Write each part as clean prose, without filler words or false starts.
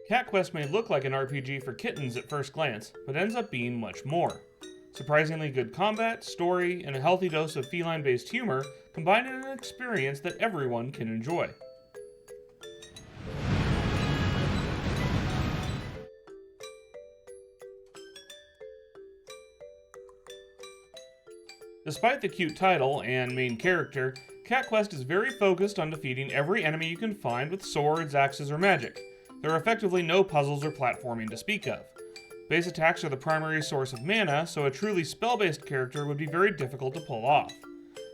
Cat Quest may look like an RPG for kittens at first glance, but ends up being much more. Surprisingly good combat, story, and a healthy dose of feline-based humor combine in an experience that everyone can enjoy. Despite the cute title and main character, Cat Quest is very focused on defeating every enemy you can find with swords, axes, or magic. There are effectively no puzzles or platforming to speak of. Base attacks are the primary source of mana, so a truly spell-based character would be very difficult to pull off.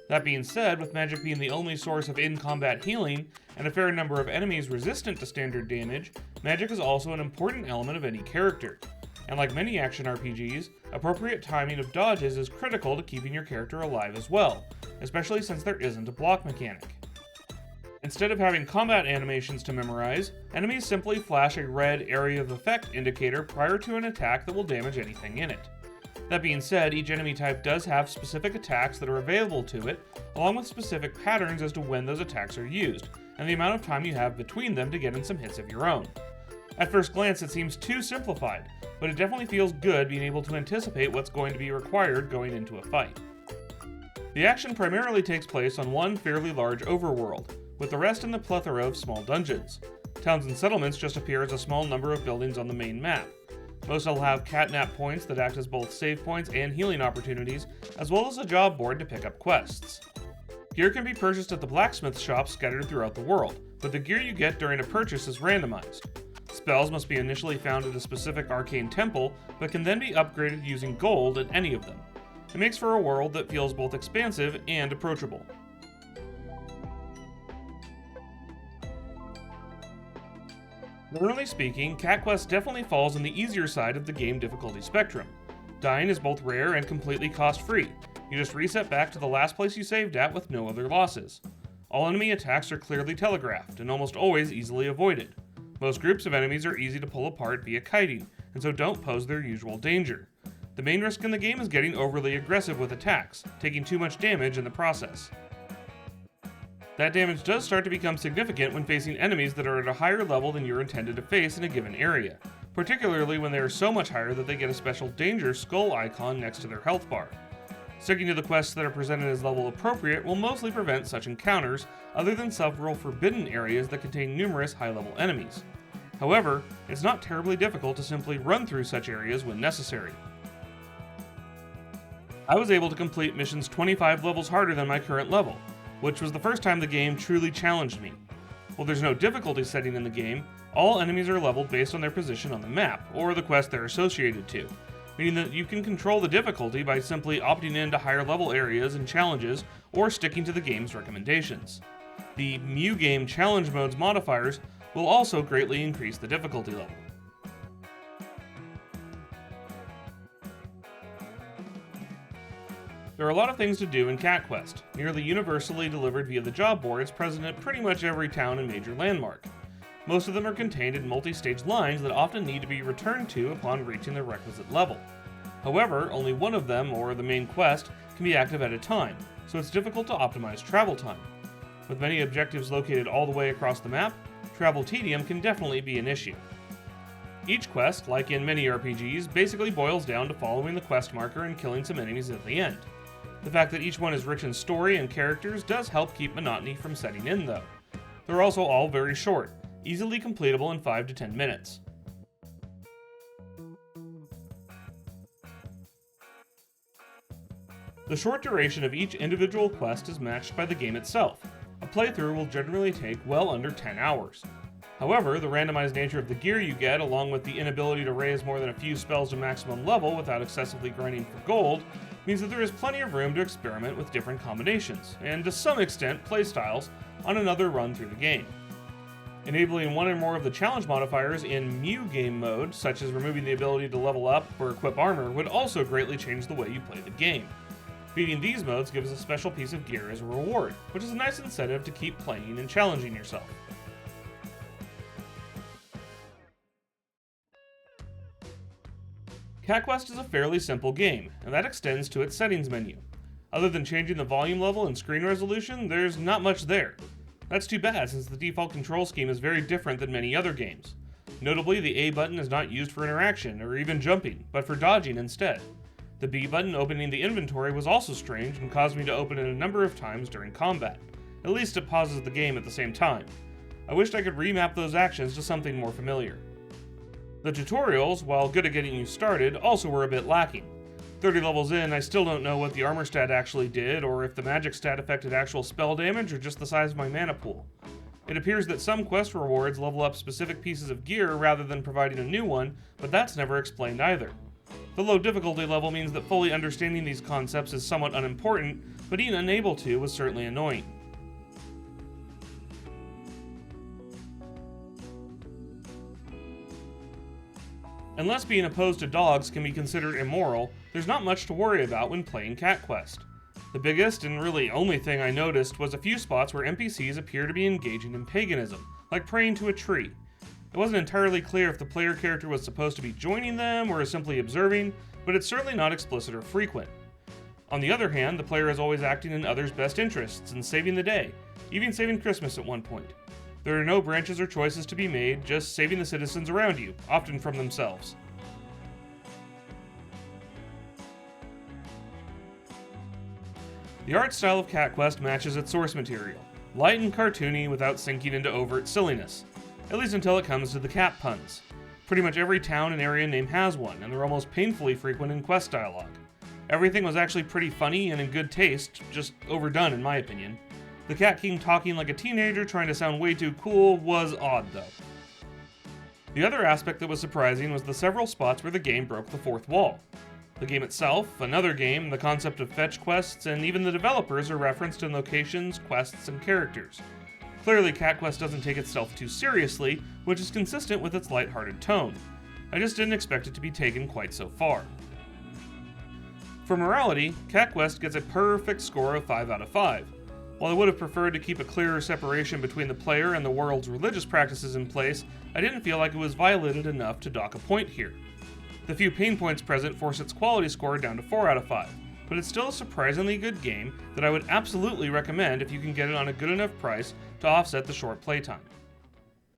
That being said, with magic being the only source of in-combat healing, and a fair number of enemies resistant to standard damage, magic is also an important element of any character. And like many action RPGs, appropriate timing of dodges is critical to keeping your character alive as well, especially since there isn't a block mechanic. Instead of having combat animations to memorize, enemies simply flash a red area of effect indicator prior to an attack that will damage anything in it. That being said, each enemy type does have specific attacks that are available to it, along with specific patterns as to when those attacks are used, and the amount of time you have between them to get in some hits of your own. At first glance, it seems too simplified, but it definitely feels good being able to anticipate what's going to be required going into a fight. The action primarily takes place on one fairly large overworld, with the rest in the plethora of small dungeons. Towns and settlements just appear as a small number of buildings on the main map. Most will have catnap points that act as both save points and healing opportunities, as well as a job board to pick up quests. Gear can be purchased at the blacksmith shops scattered throughout the world, but the gear you get during a purchase is randomized. Spells must be initially found at a specific arcane temple, but can then be upgraded using gold at any of them. It makes for a world that feels both expansive and approachable. Generally speaking, Cat Quest definitely falls on the easier side of the game difficulty spectrum. Dying is both rare and completely cost-free. You just reset back to the last place you saved at with no other losses. All enemy attacks are clearly telegraphed, and almost always easily avoided. Most groups of enemies are easy to pull apart via kiting, and so don't pose their usual danger. The main risk in the game is getting overly aggressive with attacks, taking too much damage in the process. That damage does start to become significant when facing enemies that are at a higher level than you're intended to face in a given area, particularly when they are so much higher that they get a special danger skull icon next to their health bar. Sticking to the quests that are presented as level appropriate will mostly prevent such encounters, other than several forbidden areas that contain numerous high-level enemies. However, it's not terribly difficult to simply run through such areas when necessary. I was able to complete missions 25 levels harder than my current level, which was the first time the game truly challenged me. While there's no difficulty setting in the game, all enemies are leveled based on their position on the map, or the quest they're associated to, meaning that you can control the difficulty by simply opting into higher level areas and challenges, or sticking to the game's recommendations. The Mew Game Challenge Mode's modifiers will also greatly increase the difficulty level. There are a lot of things to do in Cat Quest, nearly universally delivered via the job boards present at pretty much every town and major landmark. Most of them are contained in multi-stage lines that often need to be returned to upon reaching the requisite level. However, only one of them, or the main quest, can be active at a time, so it's difficult to optimize travel time. With many objectives located all the way across the map, travel tedium can definitely be an issue. Each quest, like in many RPGs, basically boils down to following the quest marker and killing some enemies at the end. The fact that each one is rich in story and characters does help keep monotony from setting in, though. They're also all very short, easily completable in 5 to 10 minutes. The short duration of each individual quest is matched by the game itself. A playthrough will generally take well under 10 hours. However, the randomized nature of the gear you get, along with the inability to raise more than a few spells to maximum level without excessively grinding for gold, means that there is plenty of room to experiment with different combinations, and to some extent playstyles, on another run through the game. Enabling one or more of the challenge modifiers in Mew Game mode, such as removing the ability to level up or equip armor, would also greatly change the way you play the game. Beating these modes gives a special piece of gear as a reward, which is a nice incentive to keep playing and challenging yourself. Cat Quest is a fairly simple game, and that extends to its settings menu. Other than changing the volume level and screen resolution, there's not much there. That's too bad, since the default control scheme is very different than many other games. Notably, the A button is not used for interaction or even jumping, but for dodging instead. The B button opening the inventory was also strange and caused me to open it a number of times during combat. At least it pauses the game at the same time. I wished I could remap those actions to something more familiar. The tutorials, while good at getting you started, also were a bit lacking. 30 levels in, I still don't know what the armor stat actually did, or if the magic stat affected actual spell damage or just the size of my mana pool. It appears that some quest rewards level up specific pieces of gear rather than providing a new one, but that's never explained either. The low difficulty level means that fully understanding these concepts is somewhat unimportant, but being unable to was certainly annoying. Unless being opposed to dogs can be considered immoral, there's not much to worry about when playing Cat Quest. The biggest and really only thing I noticed was a few spots where NPCs appear to be engaging in paganism, like praying to a tree. It wasn't entirely clear if the player character was supposed to be joining them or simply observing, but it's certainly not explicit or frequent. On the other hand, the player is always acting in others' best interests and saving the day, even saving Christmas at one point. There are no branches or choices to be made, just saving the citizens around you, often from themselves. The art style of Cat Quest matches its source material, light and cartoony without sinking into overt silliness, at least until it comes to the cat puns. Pretty much every town and area name has one, and they're almost painfully frequent in quest dialogue. Everything was actually pretty funny and in good taste, just overdone in my opinion. The Cat King talking like a teenager trying to sound way too cool was odd though. The other aspect that was surprising was the several spots where the game broke the fourth wall. The game itself, another game, the concept of fetch quests, and even the developers are referenced in locations, quests, and characters. Clearly, Cat Quest doesn't take itself too seriously, which is consistent with its lighthearted tone. I just didn't expect it to be taken quite so far. For morality, Cat Quest gets a perfect score of 5 out of 5. While I would have preferred to keep a clearer separation between the player and the world's religious practices in place, I didn't feel like it was violated enough to dock a point here. The few pain points present force its quality score down to 4 out of 5, but it's still a surprisingly good game that I would absolutely recommend if you can get it on a good enough price to offset the short playtime.